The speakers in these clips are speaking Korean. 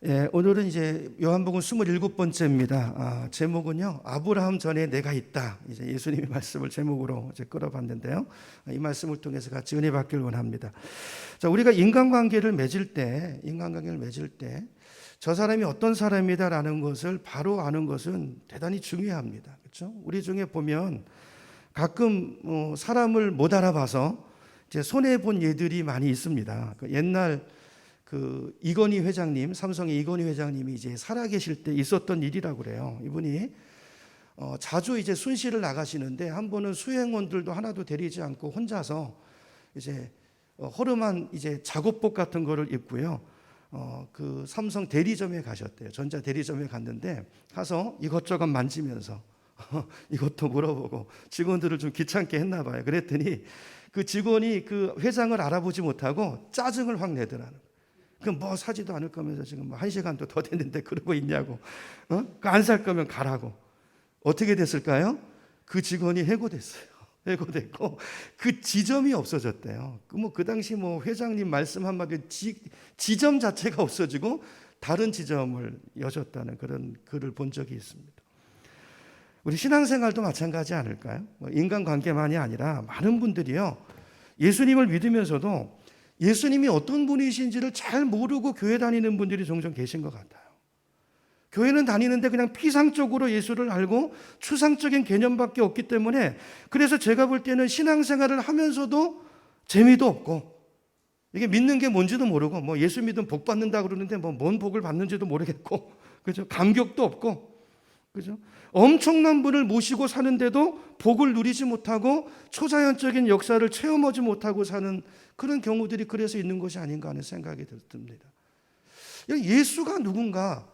예, 오늘은 이제 요한복음 27번째입니다. 제목은요, 아브라함 전에 내가 있다. 이제 예수님의 말씀을 제목으로 이제 끌어봤는데요. 이 말씀을 통해서 같이 은혜 받길 원합니다. 자, 우리가 인간관계를 맺을 때, 저 사람이 어떤 사람이다라는 것을 바로 아는 것은 대단히 중요합니다. 그렇죠? 우리 중에 보면 가끔 사람을 못 알아봐서 이제 손해 본 예들이 많이 있습니다. 옛날 이건희 회장님, 삼성의 이건희 회장님이 이제 살아계실 때 있었던 일이라고 그래요. 이분이 자주 이제 순시를 나가시는데 한 번은 수행원들도 하나도 데리지 않고 혼자서 이제 허름한 이제 작업복 같은 거를 입고요. 그 삼성 대리점에 가셨대요. 전자 대리점에 갔는데 가서 이것저것 만지면서 이것도 물어보고 직원들을 좀 귀찮게 했나 봐요. 그랬더니 그 직원이 그 회장을 알아보지 못하고 짜증을 확 내더라는 거예요. 그럼 뭐 사지도 않을 거면서 지금 뭐 1시간도 더 됐는데 그러고 있냐고. 안 살 거면 가라고. 어떻게 됐을까요? 그 직원이 해고됐어요. 해고됐고 그 지점이 없어졌대요. 그 당시 회장님 말씀 한마디 지점 자체가 없어지고 다른 지점을 여셨다는 그런 글을 본 적이 있습니다. 우리 신앙생활도 마찬가지 않을까요? 인간관계만이 아니라 많은 분들이요, 예수님을 믿으면서도 예수님이 어떤 분이신지를 잘 모르고 교회 다니는 분들이 종종 계신 것 같아요. 교회는 다니는데 그냥 피상적으로 예수를 알고 추상적인 개념밖에 없기 때문에, 그래서 제가 볼 때는 신앙생활을 하면서도 재미도 없고, 이게 믿는 게 뭔지도 모르고, 예수 믿으면 복 받는다 그러는데 뭔 복을 받는지도 모르겠고, 그죠? 감격도 없고, 그죠? 엄청난 분을 모시고 사는데도 복을 누리지 못하고 초자연적인 역사를 체험하지 못하고 사는 그런 경우들이 그래서 있는 것이 아닌가 하는 생각이 듭니다. 예수가 누군가,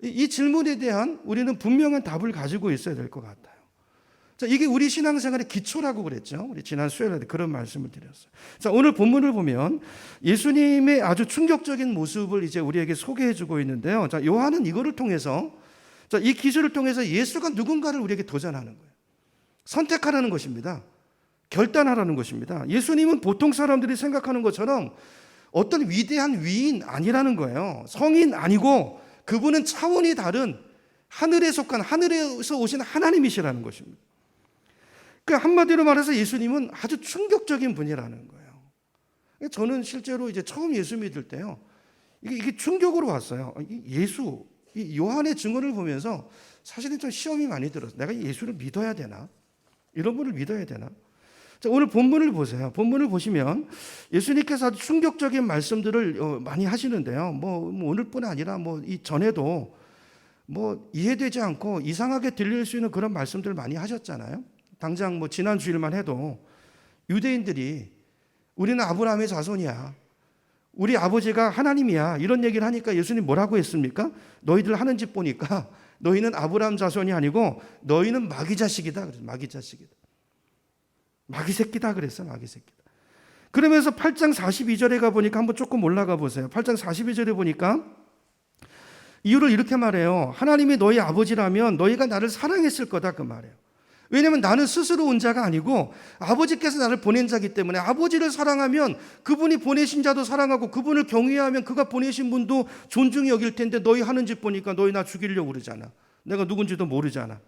이 질문에 대한 우리는 분명한 답을 가지고 있어야 될 것 같아요. 자, 이게 우리 신앙생활의 기초라고 그랬죠. 우리 지난 수요일에 그런 말씀을 드렸어요. 자, 오늘 본문을 보면 예수님의 아주 충격적인 모습을 이제 우리에게 소개해 주고 있는데요. 자, 요한은 이거를 통해서, 자, 이 기술을 통해서 예수가 누군가를 우리에게 도전하는 거예요. 선택하라는 것입니다. 결단하라는 것입니다. 예수님은 보통 사람들이 생각하는 것처럼 어떤 위대한 위인 아니라는 거예요. 성인 아니고 그분은 차원이 다른 하늘에 속한, 하늘에서 오신 하나님이시라는 것입니다. 그러니까 한마디로 말해서 예수님은 아주 충격적인 분이라는 거예요. 저는 실제로 이제 처음 예수 믿을 때요, 이게 충격으로 왔어요. 이 요한의 증언을 보면서 사실은 좀 시험이 많이 들었어요. 내가 예수를 믿어야 되나? 이런 분을 믿어야 되나? 자, 오늘 본문을 보세요. 본문을 보시면 예수님께서 아주 충격적인 말씀들을 많이 하시는데요. 오늘뿐 아니라 이 전에도 이해되지 않고 이상하게 들릴 수 있는 그런 말씀들을 많이 하셨잖아요. 당장 지난 주일만 해도 유대인들이 우리는 아브라함의 자손이야, 우리 아버지가 하나님이야, 이런 얘기를 하니까 예수님 뭐라고 했습니까? 너희들 하는 짓 보니까 너희는 아브라함 자손이 아니고 너희는 마귀 자식이다. 그래서 마귀 자식이다. 마귀 새끼다 그랬어요. 마귀 새끼다. 그러면서 8장 42절에 가보니까 한번 조금 올라가 보세요. 8장 42절에 보니까 이유를 이렇게 말해요. 하나님이 너희 아버지라면 너희가 나를 사랑했을 거다, 그 말이에요. 왜냐하면 나는 스스로 온 자가 아니고 아버지께서 나를 보낸 자이기 때문에, 아버지를 사랑하면 그분이 보내신 자도 사랑하고 그분을 경외하면 그가 보내신 분도 존중히 여길 텐데 너희 하는 짓 보니까 너희 나 죽이려고 그러잖아. 내가 누군지도 모르잖아.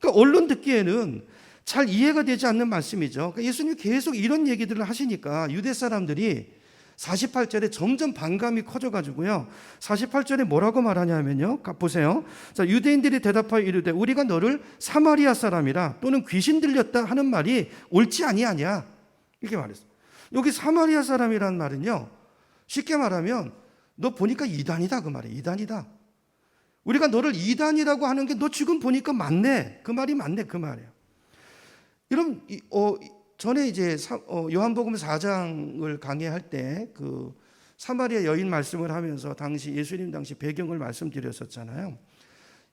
그러니까 언론 듣기에는 잘 이해가 되지 않는 말씀이죠. 그러니까 예수님이 계속 이런 얘기들을 하시니까 유대 사람들이 48절에 점점 반감이 커져가지고요, 48절에 뭐라고 말하냐면요, 보세요. 자, 유대인들이 대답하여 이르되 우리가 너를 사마리아 사람이라 또는 귀신 들렸다 하는 말이 옳지 아니하냐, 이렇게 말했어요. 여기 사마리아 사람이라는 말은요, 쉽게 말하면 너 보니까 이단이다, 그 말이에요. 이단이다. 우리가 너를 이단이라고 하는 게 너 지금 보니까 맞네, 그 말이 맞네, 그 말이에요. 여러분, 전에 이제 요한복음 4장을 강의할 때 그 사마리아 여인 말씀을 하면서 예수님 당시 배경을 말씀드렸었잖아요.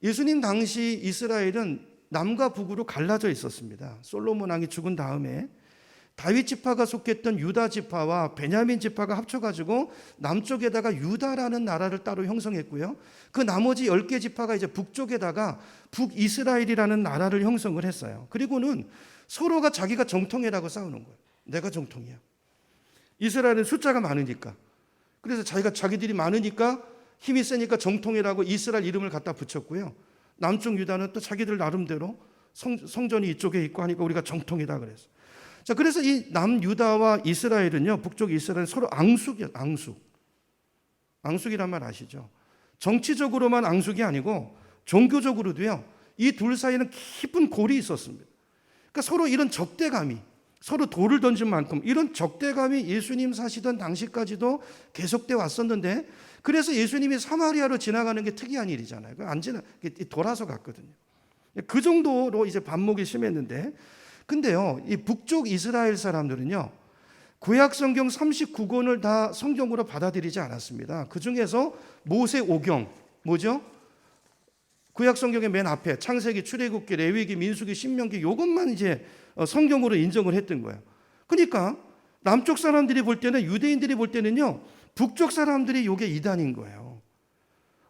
예수님 당시 이스라엘은 남과 북으로 갈라져 있었습니다. 솔로몬 왕이 죽은 다음에 다윗 지파가 속했던 유다 지파와 베냐민 지파가 합쳐가지고 남쪽에다가 유다라는 나라를 따로 형성했고요. 그 나머지 10개 지파가 이제 북쪽에다가 북이스라엘이라는 나라를 형성을 했어요. 그리고는 서로가 자기가 정통이라고 싸우는 거예요. 내가 정통이야. 이스라엘은 숫자가 많으니까. 그래서 자기들이 많으니까 힘이 세니까 정통이라고 이스라엘 이름을 갖다 붙였고요. 남쪽 유다는 또 자기들 나름대로 성전이 이쪽에 있고 하니까 우리가 정통이다 그랬어요. 자, 그래서 이 남유다와 이스라엘은요, 북쪽 이스라엘은 서로 앙숙이에요. 앙숙이란 말 아시죠? 정치적으로만 앙숙이 아니고 종교적으로도요, 이 둘 사이에는 깊은 골이 있었습니다. 그러니까 서로 이런 적대감이, 서로 돌을 던진 만큼 이런 적대감이 예수님 사시던 당시까지도 계속돼 왔었는데, 그래서 예수님이 사마리아로 지나가는 게 특이한 일이잖아요. 안 돌아서 갔거든요. 그 정도로 이제 반목이 심했는데, 근데요, 이 북쪽 이스라엘 사람들은요, 구약 성경 39권을 다 성경으로 받아들이지 않았습니다. 그 중에서 모세 오경, 뭐죠? 구약 성경의 맨 앞에 창세기, 출애굽기, 레위기, 민수기, 신명기 이것만 이제 성경으로 인정을 했던 거예요. 그러니까 남쪽 사람들이 볼 때는, 유대인들이 볼 때는요, 북쪽 사람들이 이게 이단인 거예요.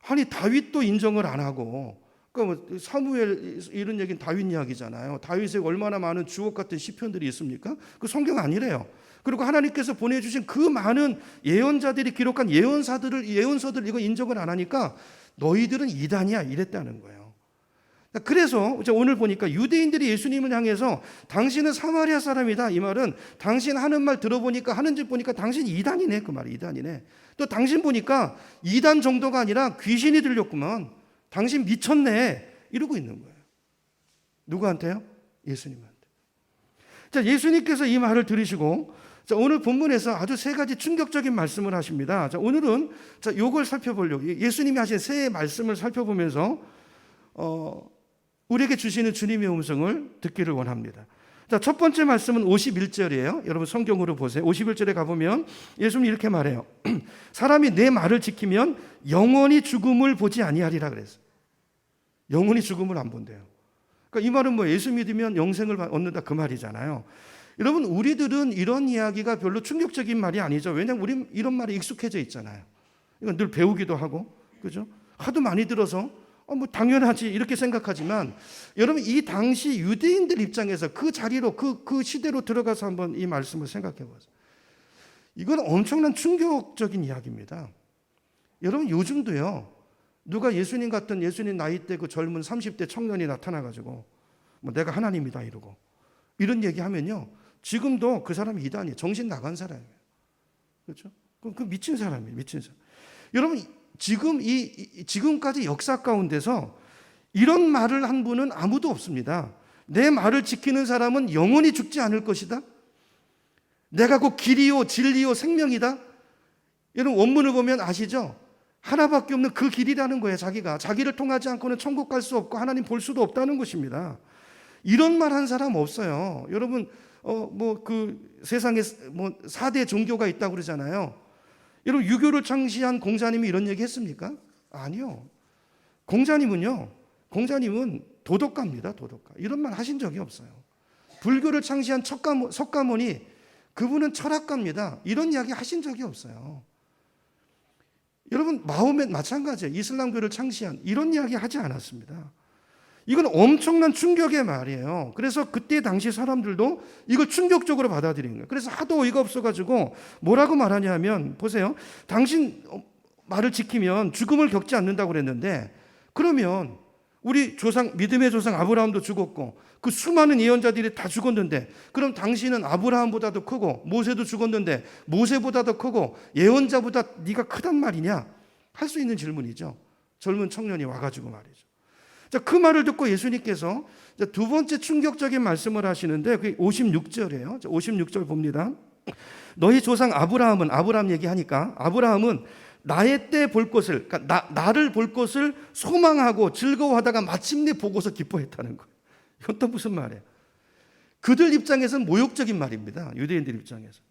아니 다윗도 인정을 안 하고, 그러니까 뭐 사무엘 이런 얘기는 다윗 이야기잖아요. 다윗에 얼마나 많은 주옥 같은 시편들이 있습니까? 그 성경 아니래요. 그리고 하나님께서 보내주신 그 많은 예언자들이 기록한 예언서들 이거 인정을 안 하니까 너희들은 이단이야 이랬다는 거예요. 그래서 오늘 보니까 유대인들이 예수님을 향해서 당신은 사마리아 사람이다, 이 말은 당신 하는 말 들어보니까, 하는 짓 보니까 당신 이단이네, 그 말이 이단이네. 또 당신 보니까 이단 정도가 아니라 귀신이 들렸구만, 당신 미쳤네, 이러고 있는 거예요. 누구한테요? 예수님한테. 자, 예수님께서 이 말을 들으시고, 자, 오늘 본문에서 아주 세 가지 충격적인 말씀을 하십니다. 자, 오늘은 요걸 살펴보려고, 예수님이 하신 세 말씀을 살펴보면서 우리에게 주시는 주님의 음성을 듣기를 원합니다. 자, 첫 번째 말씀은 51절이에요. 여러분 성경으로 보세요. 51절에 가보면 예수님이 이렇게 말해요. 사람이 내 말을 지키면 영원히 죽음을 보지 아니하리라 그랬어요. 영원히 죽음을 안 본대요. 그러니까 이 말은 뭐 예수 믿으면 영생을 얻는다 그 말이잖아요. 여러분, 우리들은 이런 이야기가 별로 충격적인 말이 아니죠. 왜냐하면 우리 이런 말이 익숙해져 있잖아요. 이건 늘 배우기도 하고, 그죠? 하도 많이 들어서 뭐 당연하지 이렇게 생각하지만, 여러분 이 당시 유대인들 입장에서 그 자리로 그 시대로 들어가서 한번 이 말씀을 생각해 보세요. 이건 엄청난 충격적인 이야기입니다. 여러분 요즘도요, 누가 예수님 같은, 예수님 나이 때 그 젊은 30대 청년이 나타나가지고 뭐 내가 하나님이다 이러고 이런 얘기하면요, 지금도 그 사람이 이단이에요. 정신 나간 사람이에요. 그렇죠? 그 미친 사람이에요. 미친 사람. 여러분 지금까지 역사 가운데서 이런 말을 한 분은 아무도 없습니다. 내 말을 지키는 사람은 영원히 죽지 않을 것이다. 내가 곧 길이요 진리요 생명이다. 여러분 원문을 보면 아시죠? 하나밖에 없는 그 길이라는 거예요. 자기를 통하지 않고는 천국 갈 수 없고 하나님 볼 수도 없다는 것입니다. 이런 말 한 사람 없어요. 여러분 그 세상에 뭐 4대 종교가 있다고 그러잖아요. 여러분 유교를 창시한 공자님이 이런 얘기 했습니까? 아니요. 공자님은 도덕가입니다. 도덕가. 이런 말 하신 적이 없어요. 불교를 창시한 석가모니, 그분은 철학가입니다. 이런 이야기 하신 적이 없어요. 여러분 마호멧 마찬가지예요. 이슬람교를 창시한 이런 이야기 하지 않았습니다. 이건 엄청난 충격의 말이에요. 그래서 그때 당시 사람들도 이걸 충격적으로 받아들인 거예요. 그래서 하도 어이가 없어가지고 뭐라고 말하냐면, 보세요. 당신 말을 지키면 죽음을 겪지 않는다고 그랬는데, 그러면 우리 믿음의 조상 아브라함도 죽었고 그 수많은 예언자들이 다 죽었는데, 그럼 당신은 아브라함보다도 크고 모세도 죽었는데 모세보다도 크고 예언자보다 네가 크단 말이냐? 할 수 있는 질문이죠. 젊은 청년이 와가지고 말이죠. 자, 그 말을 듣고 예수님께서 두 번째 충격적인 말씀을 하시는데, 그게 56절이에요. 56절 봅니다. 너희 조상 아브라함 얘기하니까, 아브라함은 나의 때 볼 것을, 그러니까 나를 볼 것을 소망하고 즐거워하다가 마침내 보고서 기뻐했다는 거예요. 이건 또 무슨 말이에요? 그들 입장에서는 모욕적인 말입니다. 유대인들 입장에서.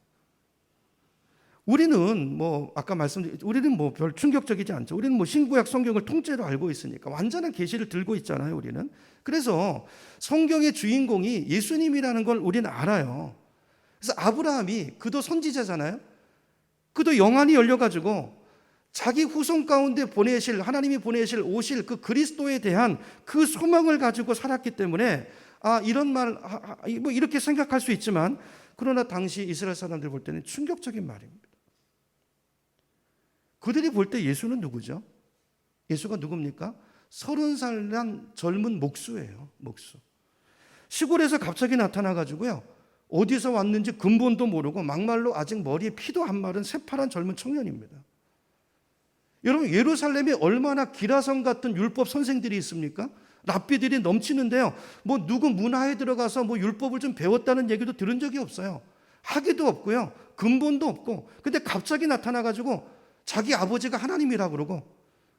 우리는 아까 말씀드린, 우리는 별 충격적이지 않죠. 우리는 신구약 성경을 통째로 알고 있으니까 완전한 계시를 들고 있잖아요, 우리는. 그래서 성경의 주인공이 예수님이라는 걸 우리는 알아요. 그래서 아브라함이, 그도 선지자잖아요. 그도 영안이 열려가지고 자기 후손 가운데 하나님이 보내실 오실 그 그리스도에 대한 그 소망을 가지고 살았기 때문에, 이런 말, 이렇게 생각할 수 있지만, 그러나 당시 이스라엘 사람들 볼 때는 충격적인 말입니다. 그들이 볼 때 예수는 누구죠? 예수가 누굽니까? 30살 난 젊은 목수예요. 목수. 시골에서 갑자기 나타나가지고요, 어디서 왔는지 근본도 모르고 막말로 아직 머리에 피도 안 마른 새파란 젊은 청년입니다. 여러분, 예루살렘에 얼마나 기라성 같은 율법 선생들이 있습니까? 랍비들이 넘치는데요, 뭐 누구 문화에 들어가서 뭐 율법을 좀 배웠다는 얘기도 들은 적이 없어요. 학위도 없고요, 근본도 없고. 근데 갑자기 나타나가지고 자기 아버지가 하나님이라고 그러고,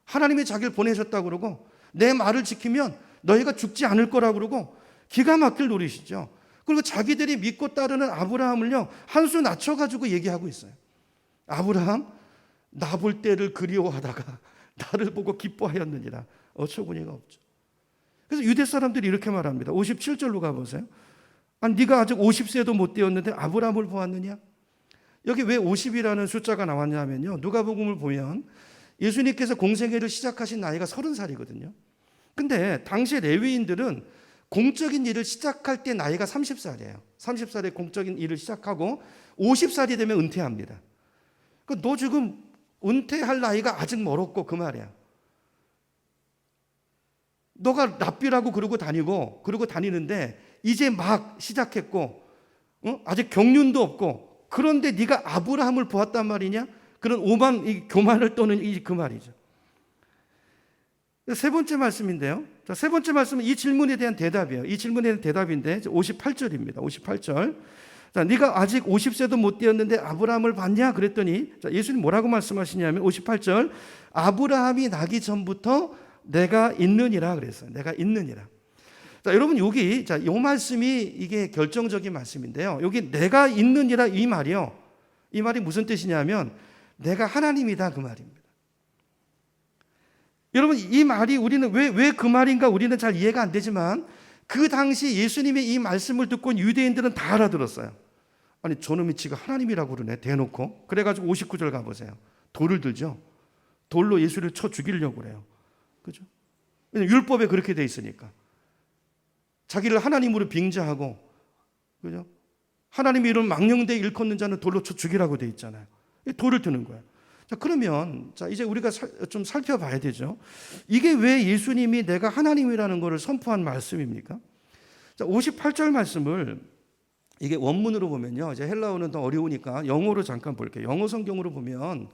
하나님이 자기를 보내셨다고 그러고, 내 말을 지키면 너희가 죽지 않을 거라고 그러고, 기가 막힐 노릇이죠. 그리고 자기들이 믿고 따르는 아브라함을요, 한 수 낮춰가지고 얘기하고 있어요. 아브라함, 나 볼 때를 그리워하다가 나를 보고 기뻐하였느니라. 어처구니가 없죠. 그래서 유대 사람들이 이렇게 말합니다. 57절로 가보세요. 아니, 네가 아직 50세도 못 되었는데 아브라함을 보았느냐? 여기 왜 50이라는 숫자가 나왔냐면요, 누가복음을 보면 예수님께서 공생애를 시작하신 나이가 30살이거든요. 근데 당시 레위인들은 공적인 일을 시작할 때 나이가 30살이에요. 30살에 공적인 일을 시작하고 50살이 되면 은퇴합니다. 그러니까 너 지금 은퇴할 나이가 아직 멀었고 그 말이야. 너가 랍비라고 그러고 다니는데 이제 막 시작했고, 아직 경륜도 없고, 그런데 네가 아브라함을 보았단 말이냐? 그런 오만 이 교만을 떠는 그 말이죠. 세 번째 말씀인데요. 자, 세 번째 말씀은 이 질문에 대한 대답이에요. 이 질문에 대한 대답인데 58절입니다. 58절. 자, 네가 아직 50세도 못 되었는데 아브라함을 봤냐? 그랬더니, 자, 예수님 뭐라고 말씀하시냐면 58절, 아브라함이 나기 전부터 내가 있느니라 그랬어요. 내가 있느니라. 자, 여러분, 여기 이 말씀이 이게 결정적인 말씀인데요. 여기 내가 있느니라 이 말이요, 이 말이 무슨 뜻이냐면 내가 하나님이다 그 말입니다. 여러분, 이 말이 우리는 왜 그 말인가 우리는 잘 이해가 안 되지만, 그 당시 예수님의 이 말씀을 듣고 유대인들은 다 알아들었어요. 아니, 저놈이 지가 하나님이라고 그러네, 대놓고. 그래가지고 59절 가보세요. 돌을 들죠. 돌로 예수를 쳐 죽이려고 그래요. 그죠? 율법에 그렇게 돼 있으니까. 자기를 하나님으로 빙자하고, 그죠? 하나님의 이름 망령되이 일컫는 자는 돌로 쳐 죽이라고 돼 있잖아요. 돌을 드는 거예요. 자, 그러면 이제 우리가 좀 살펴봐야 되죠. 이게 왜 예수님이 내가 하나님이라는 것을 선포한 말씀입니까? 자, 58절 말씀을 이게 원문으로 보면요, 이제 헬라어는 더 어려우니까 영어로 잠깐 볼게요. 영어 성경으로 보면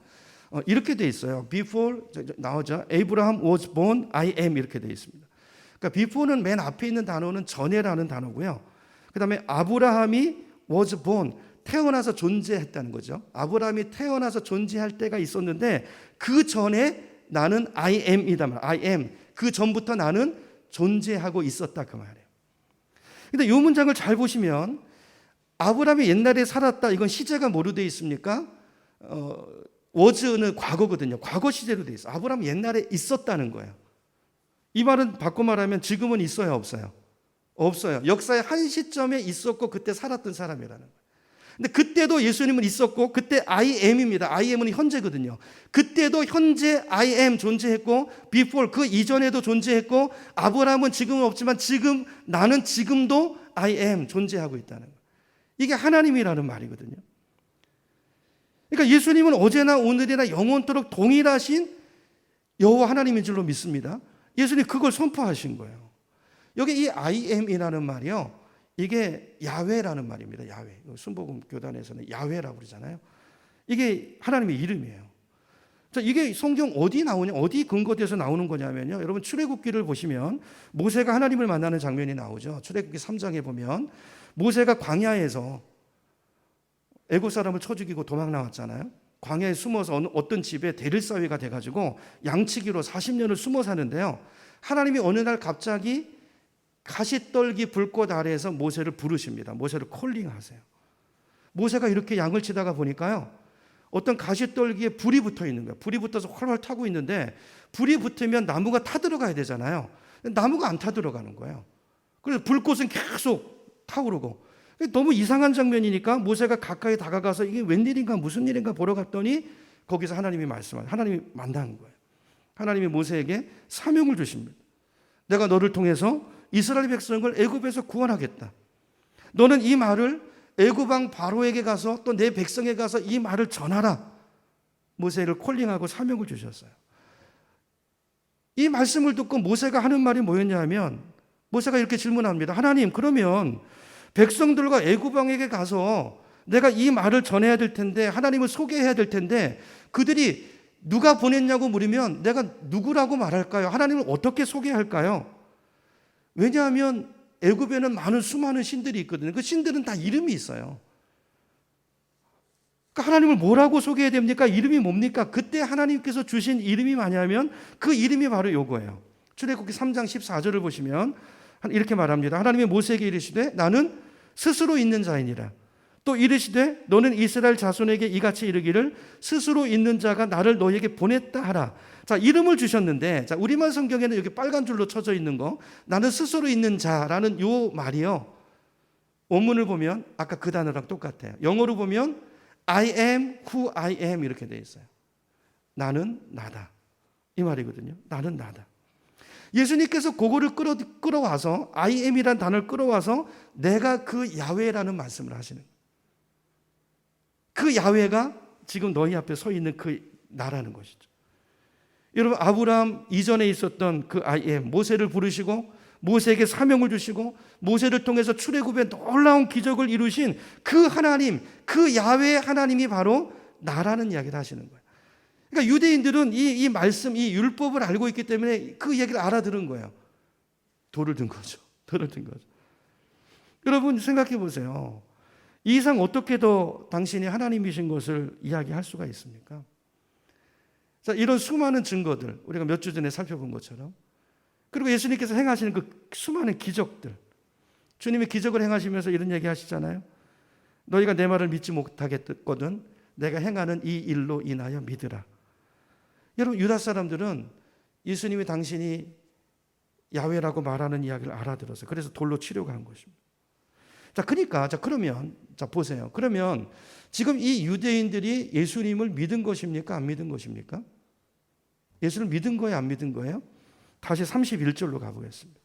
이렇게 돼 있어요. Before 나오죠. Abraham was born, I am 이렇게 돼 있습니다. 그러니까 before는 맨 앞에 있는 단어는 전에라는 단어고요. 그다음에 아브라함이 was born, 태어나서 존재했다는 거죠. 아브라함이 태어나서 존재할 때가 있었는데 그 전에 나는 I am이다 말. I am. 그 전부터 나는 존재하고 있었다 그 말이에요. 근데 이 문장을 잘 보시면 아브라함이 옛날에 살았다, 이건 시제가 뭐로 되어 있습니까? was는 과거거든요. 과거 시제로 되어 있어요. 아브라함이 옛날에 있었다는 거예요. 이 말은 바꿔 말하면 지금은 있어요, 없어요? 없어요. 역사의 한 시점에 있었고 그때 살았던 사람이라는 거예요. 근데 그때도 예수님은 있었고, 그때 I am입니다. I am은 현재거든요. 그때도 현재 I am 존재했고, before 그 이전에도 존재했고, 아브라함은 지금은 없지만 지금 나는 지금도 I am 존재하고 있다는 거예요. 이게 하나님이라는 말이거든요. 그러니까 예수님은 어제나 오늘이나 영원토록 동일하신 여호와 하나님인 줄로 믿습니다. 예수님 그걸 선포하신 거예요. 여기 이 I am이라는 말이요, 이게 야훼라는 말입니다. 야훼. 순복음 교단에서는 야훼라고 그러잖아요. 이게 하나님의 이름이에요. 자, 이게 성경 어디 나오냐, 어디 근거돼서 나오는 거냐면요, 여러분 출애굽기를 보시면 모세가 하나님을 만나는 장면이 나오죠. 출애굽기 3장에 보면 모세가 광야에서 애굽 사람을 쳐 죽이고 도망 나왔잖아요. 광야에 숨어서 어떤 집에 대릴사위가 돼가지고 양치기로 40년을 숨어 사는데요, 하나님이 어느 날 갑자기 가시떨기 불꽃 아래에서 모세를 부르십니다. 모세를 콜링하세요. 모세가 이렇게 양을 치다가 보니까요, 어떤 가시떨기에 불이 붙어 있는 거예요. 불이 붙어서 활활 타고 있는데, 불이 붙으면 나무가 타들어가야 되잖아요. 나무가 안 타들어가는 거예요. 그래서 불꽃은 계속 타오르고, 너무 이상한 장면이니까 모세가 가까이 다가가서 이게 웬일인가 무슨 일인가 보러 갔더니 거기서 하나님이 하나님이 만난 거예요. 하나님이 모세에게 사명을 주십니다. 내가 너를 통해서 이스라엘 백성을 애굽에서 구원하겠다. 너는 이 말을 애굽 왕 바로에게 가서 또 내 백성에게 가서 이 말을 전하라. 모세를 콜링하고 사명을 주셨어요. 이 말씀을 듣고 모세가 하는 말이 뭐였냐 하면 모세가 이렇게 질문합니다. 하나님, 그러면 백성들과 애굽 왕에게 가서 내가 이 말을 전해야 될 텐데, 하나님을 소개해야 될 텐데, 그들이 누가 보냈냐고 물으면 내가 누구라고 말할까요? 하나님을 어떻게 소개할까요? 왜냐하면 애굽에는 많은 수많은 신들이 있거든요. 그 신들은 다 이름이 있어요. 그러니까 하나님을 뭐라고 소개해야 됩니까? 이름이 뭡니까? 그때 하나님께서 주신 이름이 뭐냐면 그 이름이 바로 요거예요. 출애굽기 3장 14절을 보시면 이렇게 말합니다. 하나님이 모세에게 이르시되 나는 스스로 있는 자이니라. 또 이르시되 너는 이스라엘 자손에게 이같이 이르기를 스스로 있는 자가 나를 너희에게 보냈다 하라. 자, 이름을 주셨는데, 자, 우리말 성경에는 여기 빨간 줄로 쳐져 있는 거, 나는 스스로 있는 자라는 요 말이요, 원문을 보면 아까 그 단어랑 똑같아요. 영어로 보면 I am who I am 이렇게 되어 있어요. 나는 나다, 이 말이거든요. 나는 나다. 예수님께서 그거를 끌어와서 I am이라는 단어를 끌어와서 내가 그 야훼라는 말씀을 하시는 거예요. 그 야훼가 지금 너희 앞에 서 있는 그 나라는 것이죠. 여러분, 아브라함 이전에 있었던 그 I am, 모세를 부르시고 모세에게 사명을 주시고 모세를 통해서 출애굽의 놀라운 기적을 이루신 그 하나님, 그 야훼 하나님이 바로 나라는 이야기를 하시는 거예요. 그러니까 유대인들은 이 말씀, 이 율법을 알고 있기 때문에 그 얘기를 알아들은 거예요. 돌을 든 거죠. 돌을 든 거죠. 여러분 생각해 보세요. 이 이상 어떻게 더 당신이 하나님이신 것을 이야기할 수가 있습니까? 자, 이런 수많은 증거들 우리가 몇 주 전에 살펴본 것처럼, 그리고 예수님께서 행하시는 그 수많은 기적들, 주님이 기적을 행하시면서 이런 얘기 하시잖아요. 너희가 내 말을 믿지 못하겠거든 내가 행하는 이 일로 인하여 믿으라. 여러분, 유다 사람들은 예수님이 당신이 야훼라고 말하는 이야기를 알아들었어요. 그래서 돌로 치려고 한 것입니다. 자, 그러니까 그러면 보세요. 그러면 지금 이 유대인들이 예수님을 믿은 것입니까? 안 믿은 것입니까? 예수를 믿은 거예요? 안 믿은 거예요? 다시 31절로 가보겠습니다.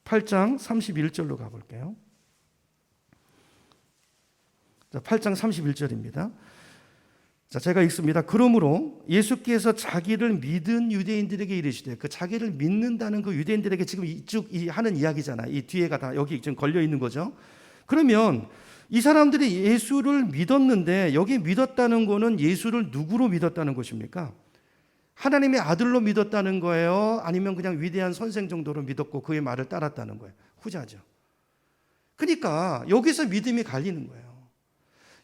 8장 31절로 가볼게요. 자, 8장 31절입니다. 자, 제가 읽습니다. 그러므로 예수께서 자기를 믿은 유대인들에게 이르시되, 그 자기를 믿는다는 그 유대인들에게 지금 이쪽 하는 이야기잖아요. 이 뒤에가 다 여기 지금 걸려 있는 거죠. 그러면 이 사람들이 예수를 믿었는데 여기 믿었다는 거는 예수를 누구로 믿었다는 것입니까? 하나님의 아들로 믿었다는 거예요? 아니면 그냥 위대한 선생 정도로 믿었고 그의 말을 따랐다는 거예요? 후자죠. 그러니까 여기서 믿음이 갈리는 거예요.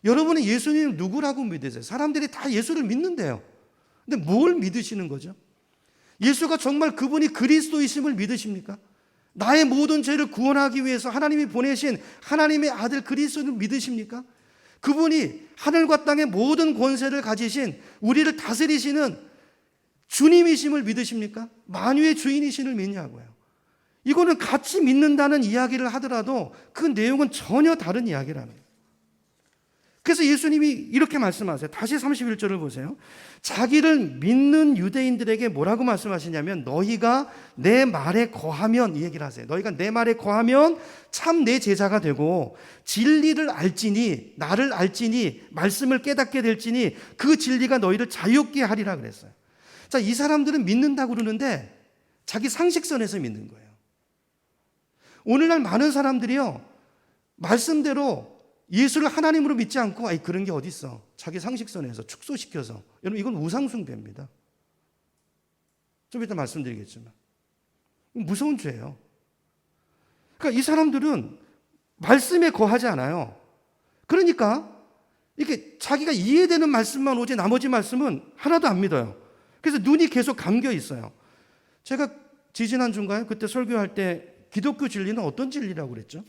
여러분은 예수님을 누구라고 믿으세요? 사람들이 다 예수를 믿는데요. 근데 뭘 믿으시는 거죠? 예수가 정말 그분이 그리스도이심을 믿으십니까? 나의 모든 죄를 구원하기 위해서 하나님이 보내신 하나님의 아들 그리스도를 믿으십니까? 그분이 하늘과 땅의 모든 권세를 가지신 우리를 다스리시는 주님이심을 믿으십니까? 만유의 주인이심을 믿냐고요. 이거는 같이 믿는다는 이야기를 하더라도 그 내용은 전혀 다른 이야기라는 거예요. 그래서 예수님이 이렇게 말씀하세요. 다시 31절을 보세요. 자기를 믿는 유대인들에게 뭐라고 말씀하시냐면 너희가 내 말에 거하면, 이 얘기를 하세요. 너희가 내 말에 거하면 참 내 제자가 되고 진리를 알지니, 나를 알지니, 말씀을 깨닫게 될지니 그 진리가 너희를 자유롭게 하리라 그랬어요. 자, 이 사람들은 믿는다고 그러는데 자기 상식선에서 믿는 거예요. 오늘날 많은 사람들이요, 말씀대로 예수를 하나님으로 믿지 않고 그런 게 어디 있어, 자기 상식선에서 축소시켜서. 여러분, 이건 우상숭배입니다. 좀 이따 말씀드리겠지만 무서운 죄예요. 그러니까 이 사람들은 말씀에 거하지 않아요. 그러니까 이렇게 자기가 이해되는 말씀만 오지 나머지 말씀은 하나도 안 믿어요. 그래서 눈이 계속 감겨 있어요. 제가 지지난주인가요? 그때 설교할 때 기독교 진리는 어떤 진리라고 그랬죠?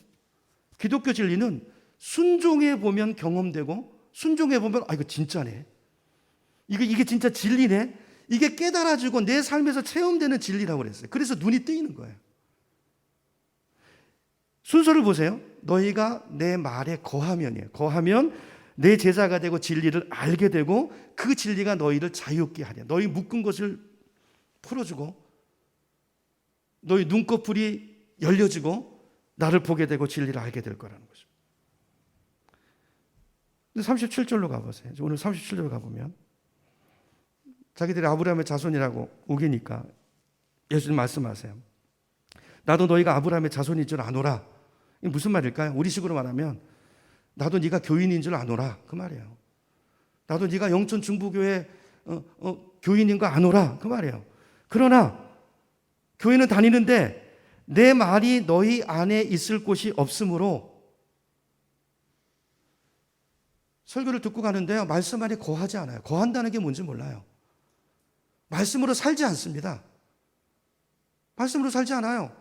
기독교 진리는 순종해 보면 경험되고, 순종해 보면 이거 진짜네, 이게 진짜 진리네, 이게 깨달아지고 내 삶에서 체험되는 진리라고 그랬어요. 그래서 눈이 뜨이는 거예요. 순서를 보세요. 너희가 내 말에 거하면이에요. 거하면 내 제자가 되고 진리를 알게 되고 그 진리가 너희를 자유롭게 하랴. 너희 묶은 것을 풀어주고 너희 눈꺼풀이 열려지고 나를 보게 되고 진리를 알게 될 거라는 거죠. 37절로 가보세요. 오늘 37절로 가보면 자기들이 아브라함의 자손이라고 우기니까 예수님 말씀하세요. 나도 너희가 아브라함의 자손인 줄 아노라. 이게 무슨 말일까요? 우리식으로 말하면 나도 네가 교인인 줄 아노라 그 말이에요. 나도 네가 영천 중부교회 교인인 거 아노라 그 말이에요. 그러나 교회는 다니는데 내 말이 너희 안에 있을 곳이 없으므로 설교를 듣고 가는데요, 말씀 안에 거하지 않아요. 거한다는 게 뭔지 몰라요. 말씀으로 살지 않습니다. 말씀으로 살지 않아요.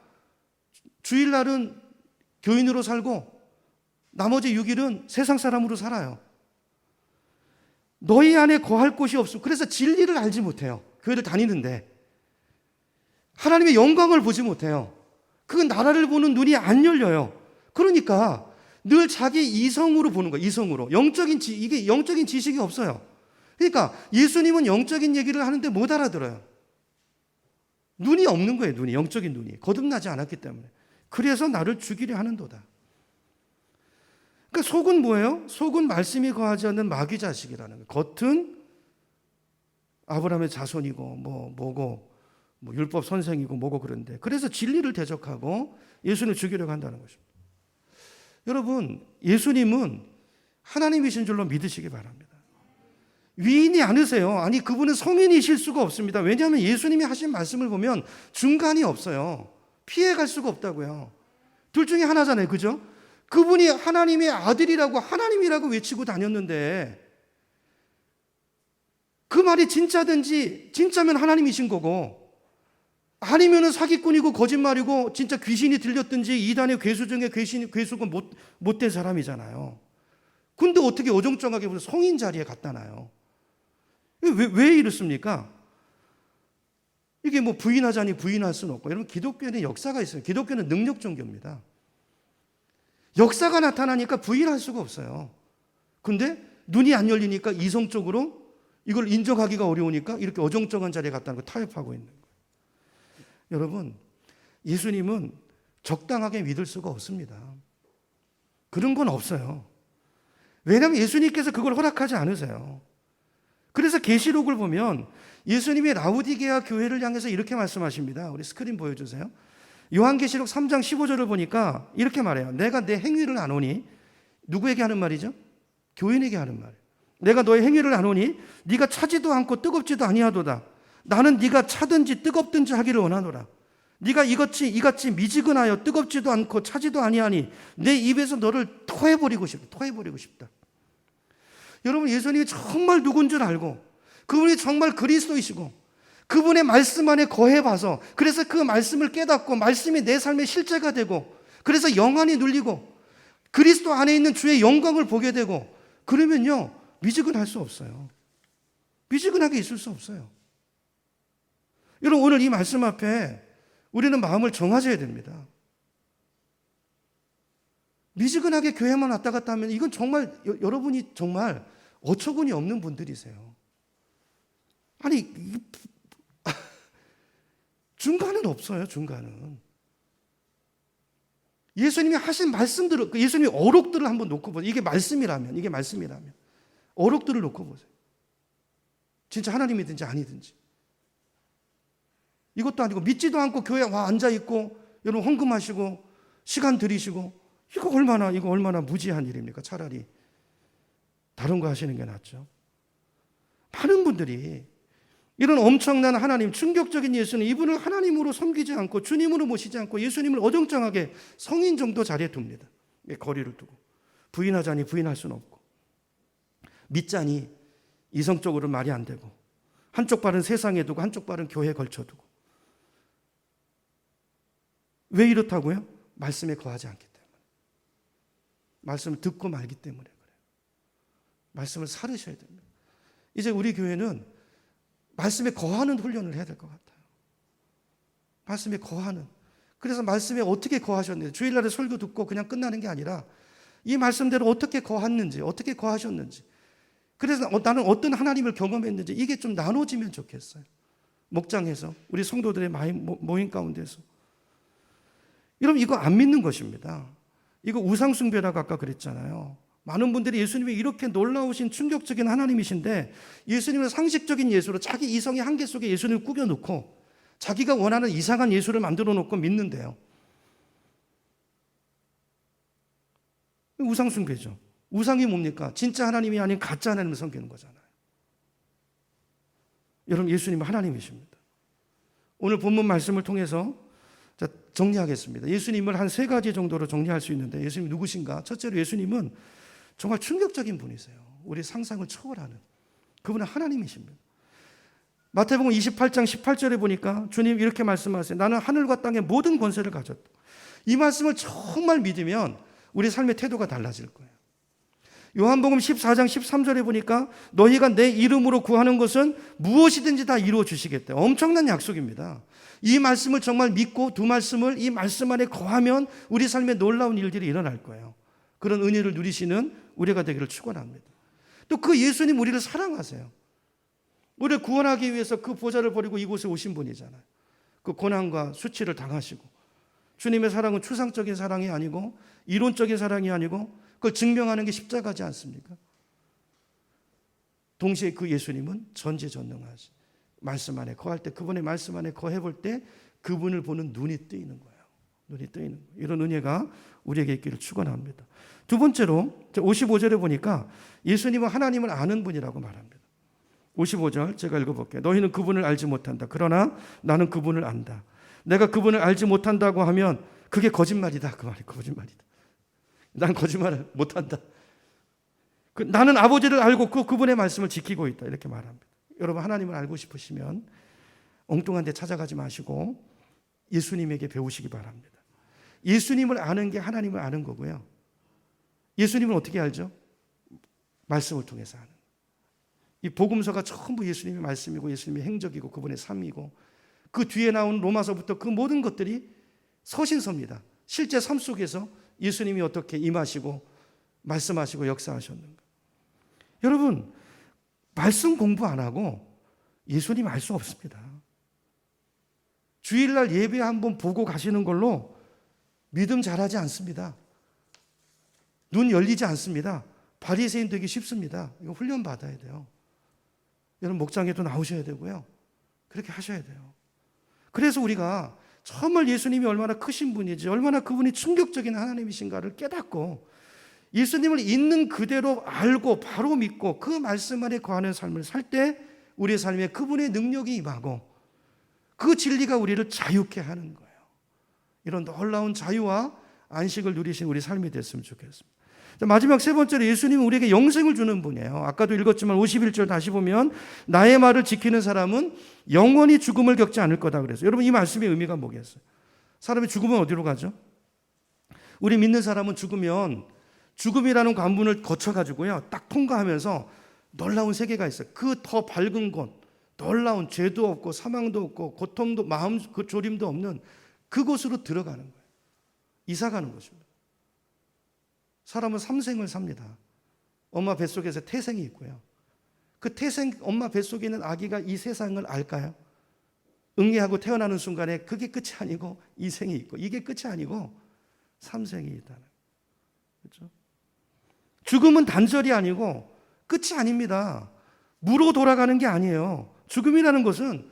주일날은 교인으로 살고 나머지 6일은 세상 사람으로 살아요. 너희 안에 거할 곳이 없음. 그래서 진리를 알지 못해요. 교회를 다니는데 하나님의 영광을 보지 못해요. 그 나라를 보는 눈이 안 열려요. 그러니까 늘 자기 이성으로 보는 거예요. 이성으로. 이게 영적인 지식이 없어요. 그러니까 예수님은 영적인 얘기를 하는데 못 알아들어요. 눈이 없는 거예요. 눈이. 영적인 눈이. 거듭나지 않았기 때문에. 그래서 나를 죽이려 하는도다. 그러니까 속은 뭐예요? 속은 말씀이 거하지 않는 마귀 자식이라는 거예요. 겉은 아브라함의 자손이고 뭐고 율법 선생이고 뭐고 그런데 그래서 진리를 대적하고 예수님을 죽이려고 한다는 것입니다. 여러분, 예수님은 하나님이신 줄로 믿으시기 바랍니다. 위인이 아니세요. 아니, 그분은 성인이실 수가 없습니다. 왜냐하면 예수님이 하신 말씀을 보면 중간이 없어요. 피해갈 수가 없다고요. 둘 중에 하나잖아요. 그죠? 그분이 하나님의 아들이라고 하나님이라고 외치고 다녔는데 그 말이 진짜면 하나님이신 거고 아니면은 사기꾼이고 거짓말이고 진짜 귀신이 들렸든지 이단의 괴수 중에 괴수가 못된 사람이잖아요. 근데 어떻게 어정쩡하게 무슨 성인 자리에 갖다 놔요? 왜 이렇습니까? 이게 뭐 부인하자니 부인할 수는 없고, 여러분 기독교에는 역사가 있어요. 기독교는 능력 종교입니다. 역사가 나타나니까 부인할 수가 없어요. 근데 눈이 안 열리니까 이성적으로 이걸 인정하기가 어려우니까 이렇게 어정쩡한 자리에 갖다 놓고 타협하고 있는 거예요. 여러분, 예수님은 적당하게 믿을 수가 없습니다. 그런 건 없어요. 왜냐하면 예수님께서 그걸 허락하지 않으세요. 그래서 계시록을 보면 예수님이 라우디게아 교회를 향해서 이렇게 말씀하십니다. 우리 스크린 보여주세요. 요한계시록 3장 15절을 보니까 이렇게 말해요. 내가 내 행위를 아노니, 누구에게 하는 말이죠? 교인에게 하는 말이에요. 내가 너의 행위를 아노니 네가 차지도 않고 뜨겁지도 아니하도다. 나는 네가 차든지 뜨겁든지 하기를 원하노라. 네가 이같이 미지근하여 뜨겁지도 않고 차지도 아니하니 내 입에서 너를 토해버리고 싶다. 여러분, 예수님이 정말 누군 줄 알고 그분이 정말 그리스도이시고 그분의 말씀 안에 거해봐서 그래서 그 말씀을 깨닫고 말씀이 내 삶의 실제가 되고 그래서 영안이 눌리고 그리스도 안에 있는 주의 영광을 보게 되고 그러면요, 미지근할 수 없어요. 미지근하게 있을 수 없어요. 여러분, 오늘 이 말씀 앞에 우리는 마음을 정하셔야 됩니다. 미지근하게 교회만 왔다 갔다 하면 이건 정말 여러분이 정말 어처구니 없는 분들이세요. 아니, 중간은 없어요. 중간은. 예수님이 하신 말씀들을, 예수님이 어록들을 한번 놓고 보세요. 이게 말씀이라면 어록들을 놓고 보세요. 진짜 하나님이든지 아니든지. 이것도 아니고 믿지도 않고 교회에 앉아있고 여러분 헌금하시고 시간 들이시고 이거 얼마나 무지한 일입니까? 차라리 다른 거 하시는 게 낫죠. 많은 분들이 이런 엄청난 하나님, 충격적인 예수는 이분을 하나님으로 섬기지 않고 주님으로 모시지 않고 예수님을 어정쩡하게 성인 정도 자리에 둡니다. 거리를 두고 부인하자니 부인할 수는 없고 믿자니 이성적으로 말이 안 되고 한쪽 발은 세상에 두고 한쪽 발은 교회에 걸쳐두고. 왜 이렇다고요? 말씀에 거하지 않기 때문에. 말씀을 듣고 말기 때문에 그래요. 말씀을 살으셔야 됩니다. 이제 우리 교회는 말씀에 거하는 훈련을 해야 될 것 같아요. 말씀에 거하는. 그래서 말씀에 어떻게 거하셨는지, 주일날에 설교 듣고 그냥 끝나는 게 아니라 이 말씀대로 어떻게 거했는지, 어떻게 거하셨는지, 그래서 나는 어떤 하나님을 경험했는지 이게 좀 나눠지면 좋겠어요. 목장에서, 우리 성도들의 모임 가운데서. 여러분, 이거 안 믿는 것입니다. 이거 우상숭배라고 아까 그랬잖아요. 많은 분들이 예수님이 이렇게 놀라우신 충격적인 하나님이신데 예수님은 상식적인 예수로 자기 이성의 한계 속에 예수님을 꾸겨놓고 자기가 원하는 이상한 예수를 만들어 놓고 믿는데요. 우상 숭배죠. 우상이 뭡니까? 진짜 하나님이 아닌 가짜 하나님을 섬기는 거잖아요. 여러분, 예수님은 하나님이십니다. 오늘 본문 말씀을 통해서 정리하겠습니다. 예수님을 한 세 가지 정도로 정리할 수 있는데 예수님이 누구신가? 첫째로 예수님은 정말 충격적인 분이세요. 우리 상상을 초월하는 그분은 하나님이십니다. 마태복음 28장 18절에 보니까 주님 이렇게 말씀하세요. 나는 하늘과 땅의 모든 권세를 가졌다. 이 말씀을 정말 믿으면 우리 삶의 태도가 달라질 거예요. 요한복음 14장 13절에 보니까 너희가 내 이름으로 구하는 것은 무엇이든지 다 이루어 주시겠다. 엄청난 약속입니다. 이 말씀을 정말 믿고 두 말씀을 이 말씀 안에 거하면 우리 삶에 놀라운 일들이 일어날 거예요. 그런 은혜를 누리시는 우리가 되기를 축원합니다. 또 그 예수님 우리를 사랑하세요. 우리를 구원하기 위해서 그 보좌를 버리고 이곳에 오신 분이잖아요. 그 고난과 수치를 당하시고 주님의 사랑은 추상적인 사랑이 아니고 이론적인 사랑이 아니고 그걸 증명하는 게 십자가지 않습니까? 동시에 그 예수님은 전지전능하시. 말씀 안에 거할 때 그분의 말씀 안에 거해 볼 때 그분을 보는 눈이 뜨이는 거예요. 눈이 뜨이는 거예요. 이런 은혜가 우리에게 있기를 축원합니다. 두 번째로 55절에 보니까 예수님은 하나님을 아는 분이라고 말합니다. 55절 제가 읽어볼게요. 너희는 그분을 알지 못한다. 그러나 나는 그분을 안다. 내가 그분을 알지 못한다고 하면 그게 거짓말이다. 그 말이 거짓말이다. 난 거짓말을 못한다. 나는 아버지를 알고 그분의 말씀을 지키고 있다. 이렇게 말합니다. 여러분 하나님을 알고 싶으시면 엉뚱한 데 찾아가지 마시고 예수님에게 배우시기 바랍니다. 예수님을 아는 게 하나님을 아는 거고요. 예수님을 어떻게 알죠? 말씀을 통해서 아는. 이 복음서가 전부 예수님의 말씀이고 예수님의 행적이고 그분의 삶이고 그 뒤에 나온 로마서부터 그 모든 것들이 서신서입니다. 실제 삶 속에서 예수님이 어떻게 임하시고 말씀하시고 역사하셨는가. 여러분 말씀 공부 안 하고 예수님 알 수 없습니다. 주일날 예배 한번 보고 가시는 걸로 믿음 잘하지 않습니다. 눈 열리지 않습니다. 바리새인 되기 쉽습니다. 이거 훈련 받아야 돼요. 여러분 목장에도 나오셔야 되고요. 그렇게 하셔야 돼요. 그래서 우리가 정말 예수님이 얼마나 크신 분이지 얼마나 그분이 충격적인 하나님이신가를 깨닫고 예수님을 있는 그대로 알고 바로 믿고 그 말씀 안에 거하는 삶을 살 때 우리의 삶에 그분의 능력이 임하고 그 진리가 우리를 자유케 하는 거예요. 이런 놀라운 자유와 안식을 누리신 우리 삶이 됐으면 좋겠습니다. 마지막 세 번째로 예수님은 우리에게 영생을 주는 분이에요. 아까도 읽었지만 51절 다시 보면 나의 말을 지키는 사람은 영원히 죽음을 겪지 않을 거다 그래서 여러분 이 말씀의 의미가 뭐겠어요? 사람이 죽으면 어디로 가죠? 우리 믿는 사람은 죽으면 죽음이라는 관문을 거쳐가지고요 딱 통과하면서 놀라운 세계가 있어요. 그 더 밝은 곳, 놀라운 죄도 없고 사망도 없고 고통도 마음 그 조림도 없는 그곳으로 들어가는 거예요. 이사가는 것입니다. 사람은 삼생을 삽니다. 엄마 뱃속에서 태생이 있고요. 그 태생 엄마 뱃속에 있는 아기가 이 세상을 알까요? 응애하고 태어나는 순간에 그게 끝이 아니고 이생이 있고 이게 끝이 아니고 삼생이 있다는 그렇죠? 죽음은 단절이 아니고 끝이 아닙니다. 무로 돌아가는 게 아니에요. 죽음이라는 것은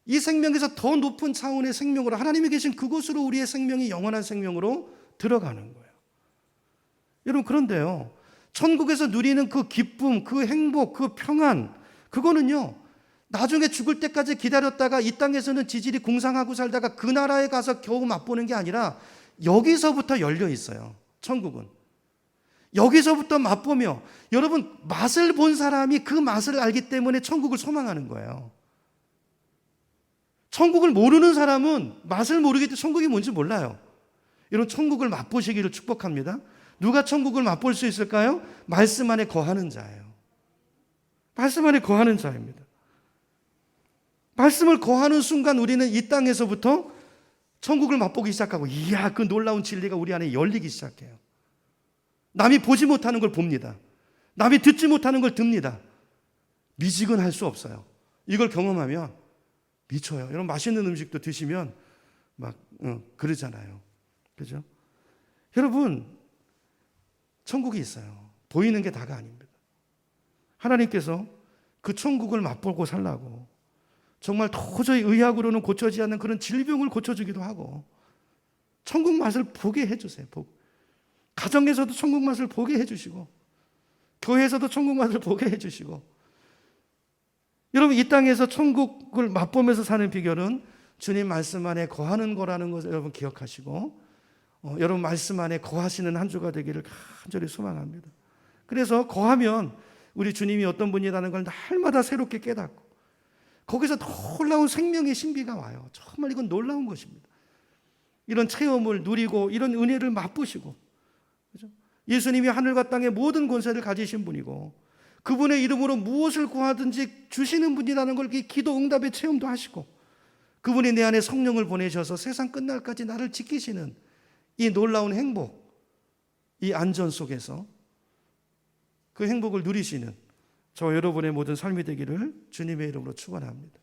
이 생명에서 더 높은 차원의 생명으로 하나님이 계신 그곳으로 우리의 생명이 영원한 생명으로 들어가는 거예요. 여러분 그런데요 천국에서 누리는 그 기쁨, 그 행복, 그 평안 그거는요 나중에 죽을 때까지 기다렸다가 이 땅에서는 지질이 궁상하고 살다가 그 나라에 가서 겨우 맛보는 게 아니라 여기서부터 열려 있어요. 천국은 여기서부터 맛보며 여러분 맛을 본 사람이 그 맛을 알기 때문에 천국을 소망하는 거예요. 천국을 모르는 사람은 맛을 모르기 때문에 천국이 뭔지 몰라요. 여러분 천국을 맛보시기를 축복합니다. 누가 천국을 맛볼 수 있을까요? 말씀 안에 거하는 자예요. 말씀 안에 거하는 자입니다. 말씀을 거하는 순간 우리는 이 땅에서부터 천국을 맛보기 시작하고 이야 그 놀라운 진리가 우리 안에 열리기 시작해요. 남이 보지 못하는 걸 봅니다. 남이 듣지 못하는 걸 듣니다. 미직은 할 수 없어요. 이걸 경험하면 미쳐요. 여러분 맛있는 음식도 드시면 막 그러잖아요. 그죠? 여러분 천국이 있어요. 보이는 게 다가 아닙니다. 하나님께서 그 천국을 맛보고 살라고 정말 도저히 의학으로는 고쳐지지 않는 그런 질병을 고쳐주기도 하고 천국 맛을 보게 해주세요. 가정에서도 천국 맛을 보게 해주시고 교회에서도 천국 맛을 보게 해주시고 여러분 이 땅에서 천국을 맛보면서 사는 비결은 주님 말씀 안에 거하는 거라는 것을 여러분 기억하시고 여러분 말씀 안에 거하시는 한 주가 되기를 간절히 소망합니다. 그래서 거하면 우리 주님이 어떤 분이라는 걸 날마다 새롭게 깨닫고 거기서 놀라운 생명의 신비가 와요. 정말 이건 놀라운 것입니다. 이런 체험을 누리고 이런 은혜를 맛보시고 그렇죠? 예수님이 하늘과 땅의 모든 권세를 가지신 분이고 그분의 이름으로 무엇을 구하든지 주시는 분이라는 걸 기도 응답의 체험도 하시고 그분이 내 안에 성령을 보내셔서 세상 끝날까지 나를 지키시는 이 놀라운 행복, 이 안전 속에서 그 행복을 누리시는 저 여러분의 모든 삶이 되기를 주님의 이름으로 축원합니다.